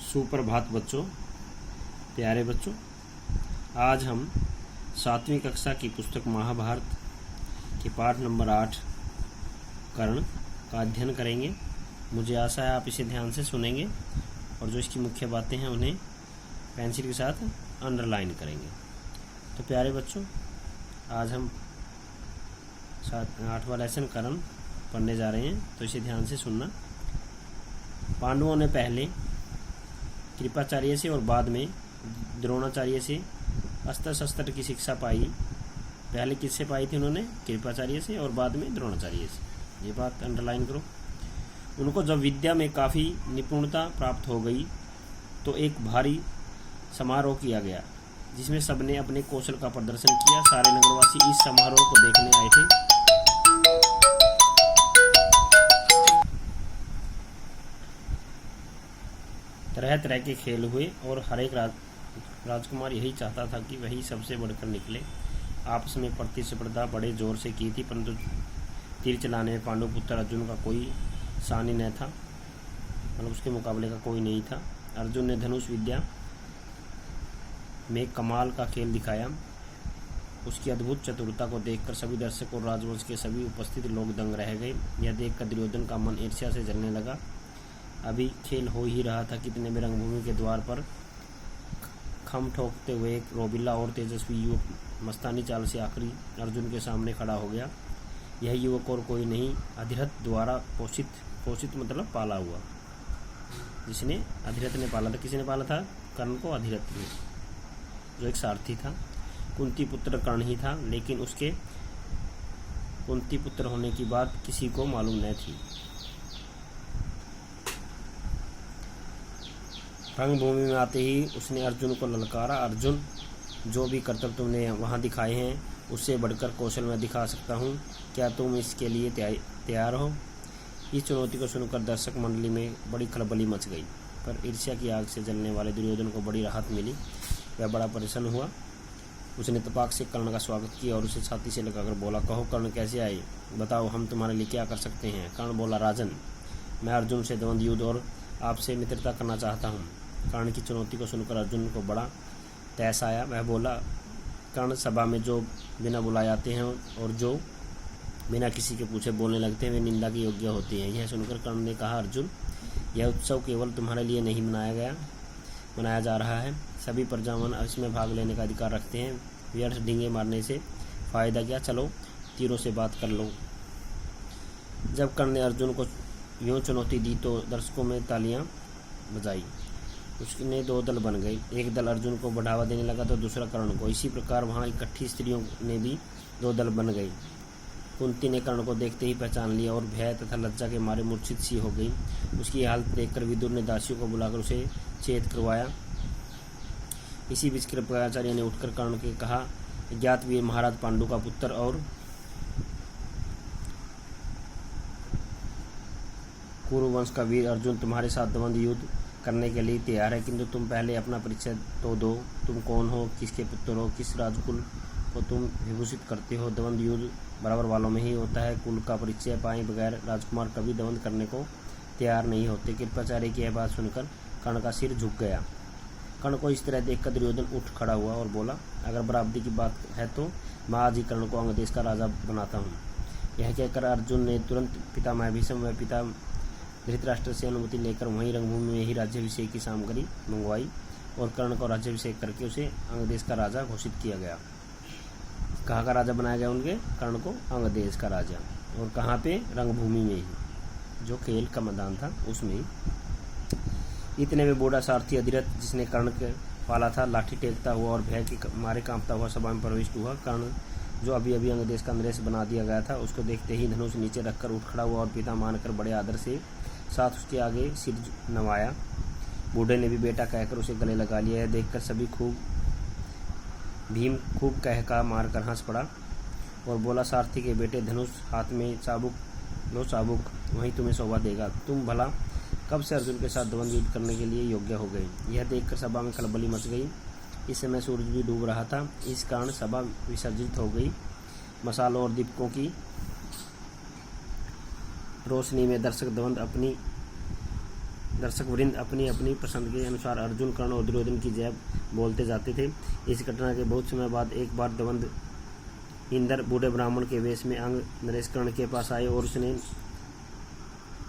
सुप्रभात बच्चों, प्यारे बच्चों। आज हम 7वीं कक्षा की पुस्तक महाभारत के पाठ नंबर 8 कर्ण का अध्ययन करेंगे। मुझे आशा है आप इसे ध्यान से सुनेंगे और जो इसकी मुख्य बातें हैं उन्हें पेंसिल के साथ अंडरलाइन करेंगे। तो प्यारे बच्चों, आज हम 8वां लेसन कर्ण पढ़ने जा रहे हैं, तो इसे ध्यान से सुनना। पांडवों ने पहले कृपाचार्य से और बाद में द्रोणाचार्य से अस्त्र शस्त्र की शिक्षा पाई। पहले किससे पाई थी उन्होंने? कृपाचार्य से और बाद में द्रोणाचार्य से। ये बात अंडरलाइन करो। उनको जब विद्या में काफ़ी निपुणता प्राप्त हो गई तो एक भारी समारोह किया गया जिसमें सबने अपने कौशल का प्रदर्शन किया। सारे नगरवासी इस समारोह को देखने आए थे। तरह तरह के खेल हुए और हर एक राजकुमार यही चाहता था कि वही सबसे बढ़कर निकले। आपस में प्रतिस्पर्धा बड़े जोर से की थी, परंतु तीर चलाने में पांडुपुत्र अर्जुन का कोई सानी न था, मतलब उसके मुकाबले का कोई नहीं था। अर्जुन ने धनुष विद्या में कमाल का खेल दिखाया। उसकी अद्भुत चतुरता को देखकर सभी दर्शक और राजवंश के सभी उपस्थित लोग दंग रह गए। यह देखकर दुर्योधन का मन ईर्ष्या से जलने लगा। अभी खेल हो ही रहा था कि इतने में रंगभूमि के द्वार पर खम ठोकते हुए एक रोबिला और तेजस्वी युवक मस्तानी चाल से आखिरी अर्जुन के सामने खड़ा हो गया। यह युवक और कोई नहीं, अधिरथ द्वारा पोषित मतलब पाला हुआ, जिसने अधिरथ ने पाला था। किसने पाला था? कर्ण को अधिरथ ने, जो एक सारथी था। कुंती पुत्र कर्ण ही था, लेकिन उसके कुंती पुत्र होने की बात किसी को मालूम न थी। रंगभूमि में आते ही उसने अर्जुन को ललकारा। अर्जुन, जो भी करतब तुमने वहाँ दिखाए हैं उससे बढ़कर कौशल मैं दिखा सकता हूँ। क्या तुम इसके लिए तैयार हो? इस चुनौती को सुनकर दर्शक मंडली में बड़ी खलबली मच गई, पर ईर्ष्या की आग से जलने वाले दुर्योधन को बड़ी राहत मिली। वह बड़ा प्रसन्न हुआ। उसने तपाक से कर्ण का स्वागत किया और उसे छाती से लगाकर बोला, कहो कर्ण, कैसे आए? बताओ, हम तुम्हारे लिए क्या कर सकते हैं? कर्ण बोला, राजन, मैं अर्जुन से द्वंद्व युद्ध और आपसे मित्रता करना चाहता हूँ। कर्ण की चुनौती को सुनकर अर्जुन को बड़ा तैस आया। वह बोला, कर्ण, सभा में जो बिना बुलाए आते हैं और जो बिना किसी के पूछे बोलने लगते हैं वे निंदा के योग्य होते हैं। यह सुनकर कर्ण ने कहा, अर्जुन, यह उत्सव केवल तुम्हारे लिए नहीं मनाया जा रहा है। सभी प्रजावन इसमें भाग लेने का अधिकार रखते हैं। व्यर्थ डींगे मारने से फायदा क्या? चलो तीरों से बात कर लो। जब कर्ण ने अर्जुन को यूँ चुनौती दी तो दर्शकों में तालियां बजाई। उसने 2 दल बन गए। एक दल अर्जुन को बढ़ावा देने लगा तो दूसरा कर्ण को। इसी प्रकार वहाँ इकट्ठी स्त्रियों ने भी 2 दल बन गई। कुंती ने कर्ण को देखते ही पहचान लिया और भय तथा लज्जा के मारे मूर्छित सी हो गई। उसकी हालत देखकर विदुर ने दासियों को बुलाकर उसे चेत करवाया। इसी बीच कृपाचार्य ने उठकर कर्ण के कहा, ज्ञात वीर महाराज पांडु का पुत्र और कुरुवंश का वीर अर्जुन तुम्हारे साथ द्वंद्व युद्ध करने के लिए तैयार है, किंतु तुम पहले अपना परिचय तो दो। तुम कौन हो? किसके पुत्र हो? किस राजकुल को तुम विभूषित करते हो? द्वंद्व युद्ध बराबर वालों में ही होता है। कुल का परिचय पाए बगैर राजकुमार कभी द्वंद्व करने को तैयार नहीं होते। कृपाचार्य की यह बात सुनकर कर्ण का सिर झुक गया। कर्ण को इस तरह देखकर दुर्योधन उठ खड़ा हुआ और बोला, अगर बराबरी की बात है तो मैं आज ही कर्ण को अंग देश का राजा बनाता हूँ। यह कहकर अर्जुन ने तुरंत पितामह भीष्म व पिता धृतराष्ट्र से अनुमति लेकर वहीं रंगभूमि में ही राज्याभिषेक की सामग्री मंगवाई और कर्ण को राज्याभिषेक करके उसे अंगदेश का राजा घोषित किया गया। कहाँ का राजा बनाया गया उनके? कर्ण को अंगदेश का राजा। और कहाँ पे? रंगभूमि में ही, जो खेल का मैदान था उसमें ही। इतने में बूढ़ा सारथी अधिरथ, जिसने कर्ण के पाला था, लाठी टेकता हुआ और भय के मारे कांपता हुआ सभा में प्रविष्ट हुआ। कर्ण, जो अभी अभी अंगदेश का नरेश बना दिया गया था, उसको देखते ही धनुष नीचे रखकर उठ खड़ा हुआ और पिता मानकर बड़े आदर से साथ उसके आगे सिर नवाया। बूढ़े ने भी बेटा कहकर उसे गले लगा लिया। यह देखकर सभी भीम खूब कहका मारकर हंस पड़ा और बोला, सारथी के बेटे, धनुष हाथ में चाबुक लो, चाबुक वहीं तुम्हें शोभा देगा। तुम भला कब से अर्जुन के साथ द्वंद्व युद्ध करने के लिए योग्य हो गए? यह देखकर सभा में खलबली मच गई। इस समय सूरज भी डूब रहा था, इस कारण सभा विसर्जित हो गई। मसालों और दीपकों की – 「 रोशनी में दर्शक द्वंद्व अपनी दर्शक वृंद अपनी अपनी पसंद के अनुसार अर्जुन, कर्ण और दुर्योधन की जय बोलते जाते थे। इस घटना के बहुत समय बाद एक बार दवंद इंद्र बूढ़े ब्राह्मण के वेश में अंग नरेश कर्ण के पास आए और उसने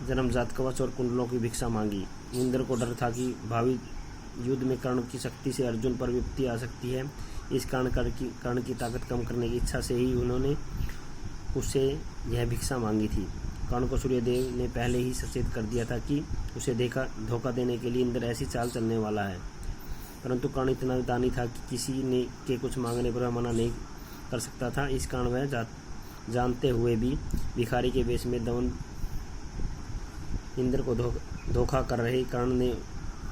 जन्मजात कवच और कुंडलों की भिक्षा मांगी। इंद्र को डर था कि भावी युद्ध में कर्ण की शक्ति से अर्जुन पर विपत्ति आ सकती है। इस कारण कर्ण की ताकत कम करने की इच्छा से ही उन्होंने उससे यह भिक्षा मांगी थी। कर्ण को सूर्यदेव ने पहले ही सचेत कर दिया था कि उसे धोखा देने के लिए इंद्र ऐसी चाल चलने वाला है, परंतु कर्ण इतना दानी था कि किसी ने के कुछ मांगने पर वह मना नहीं कर सकता था। इस कारण वह जानते हुए भी भिखारी के वेश में दवंद इंद्र को धोखा कर रहे कर्ण ने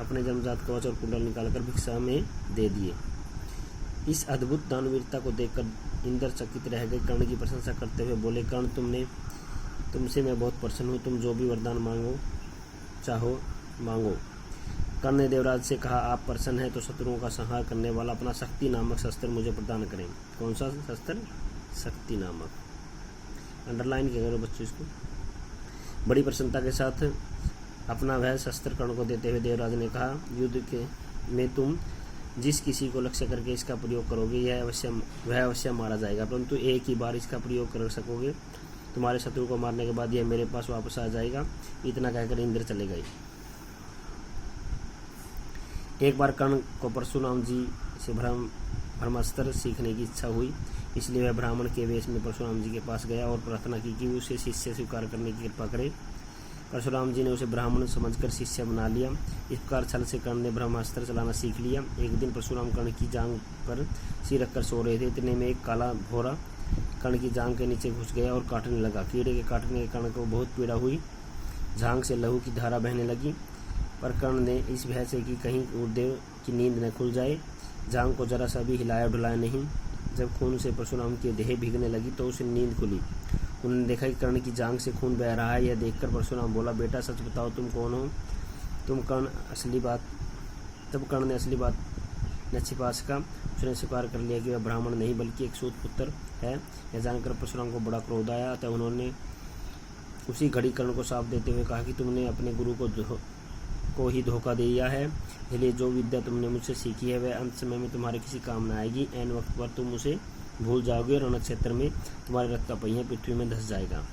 अपने जन्मजात कवच और कुंडल निकालकर भिक्षा में दे दिए। इस अद्भुत दानवीरता को देखकर इंद्र चकित रह गए। कर्ण की प्रशंसा करते हुए बोले, कर्ण तुमसे मैं बहुत प्रसन्न हूँ, तुम जो भी वरदान चाहो मांगो। कर्ण ने देवराज से कहा, आप प्रसन्न हैं तो शत्रुओं का संहार करने वाला अपना शक्ति नामक शस्त्र मुझे प्रदान करें। कौन सा शस्त्र? शक्ति नामक। अंडरलाइन किया करो बच्चों इसको। बड़ी प्रसन्नता के साथ अपना वह शस्त्र कर्ण को देते हुए देवराज ने कहा, युद्ध में तुम जिस किसी को लक्ष्य करके इसका प्रयोग करोगे वह अवश्य मारा जाएगा, परंतु एक ही बार इसका प्रयोग कर सकोगे। तुम्हारे शत्रु को मारने के बाद यह मेरे पास वापस आ जाएगा। इतना कहकर इंद्र चले गए। एक बार कर्ण को परशुराम जी से ब्रह्मास्त्र सीखने की इच्छा हुई, इसलिए वह ब्राह्मण के वेश में परशुराम जी के पास गया और प्रार्थना की कि उसे शिष्य स्वीकार करने की कृपा करे। परशुराम जी ने उसे ब्राह्मण समझकर शिष्य बना लिया। इस प्रकार छल से कर्ण ने ब्रह्मास्त्र चलाना सीख लिया। एक दिन परशुराम कर्ण की जांघ पर सिर रखकर सो रहे थे। इतने में एक काला भौरा कर्ण की जांघ के नीचे घुस गया और काटने लगा। कीड़े के काटने के कर्ण को बहुत पीड़ा हुई। जांघ से लहू की धारा बहने लगी, पर कर्ण ने इस भय से कि कहीं गुरुदेव की नींद न खुल जाए, जांघ को जरा सा भी हिलाया डुलाया नहीं। जब खून से परशुराम की देह भीगने लगी तो उसे नींद खुली। उन्होंने देखा कि कर्ण की जांघ से खून बह रहा है। यह देखकर परशुराम बोला, बेटा सच बताओ तुम कौन हो? तब कर्ण ने असली बात न छिपा सका। उसने स्वीकार कर लिया कि वह ब्राह्मण नहीं बल्कि एक सूत पुत्र है। यह जानकर परशुराम को बड़ा क्रोध आया, अतः उन्होंने उसी घड़ी कर्ण को शाप देते हुए कहा कि तुमने अपने गुरु को ही धोखा दिया है, इसलिए जो विद्या तुमने मुझसे सीखी है वह अंत समय में तुम्हारे किसी काम न आएगी। ऐन वक्त पर तुम उसे भूल जाओगे और रण क्षेत्र में तुम्हारे रथ का पहिया पृथ्वी में धंस जाएगा।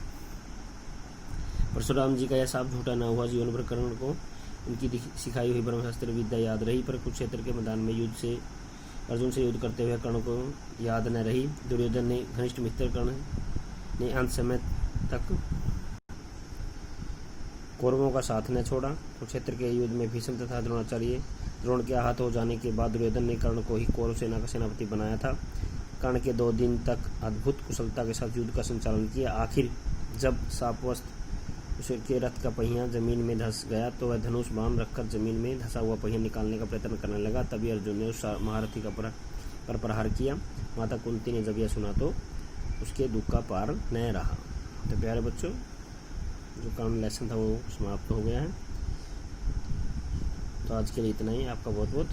परशुराम जी का यह शाप झूठा न हुआ। जीवन भर कर्ण को उनकी सिखाई हुई ब्रह्मास्त्र विद्या याद रही, पर कुरुक्षेत्र के मैदान में अर्जुन से युद्ध करते हुए कर्ण को याद न रही। दुर्योधन ने घनिष्ठ मित्र कर्ण ने अंत समय तक कौरवों का साथ न छोड़ा। कुरुक्षेत्र के युद्ध में भीष्म तथा द्रोण के आहत हो जाने के बाद दुर्योधन ने कर्ण को ही कौरव सेना का सेनापति बनाया था। कर्ण के 2 दिन तक अद्भुत कुशलता के साथ युद्ध का संचालन किया। आखिर जब शापवश उसके रथ का पहिया जमीन में धंस गया तो वह धनुष बाण रखकर जमीन में धंसा हुआ पहिया निकालने का प्रयत्न करने लगा। तभी अर्जुन ने उस महारथी पर प्रहार किया। माता कुंती ने जब यह सुना तो उसके दुख का पार न रहा। तो प्यारे बच्चों, जो कर्ण लेसन था वो समाप्त हो गया है। तो आज के लिए इतना ही। आपका बहुत बहुत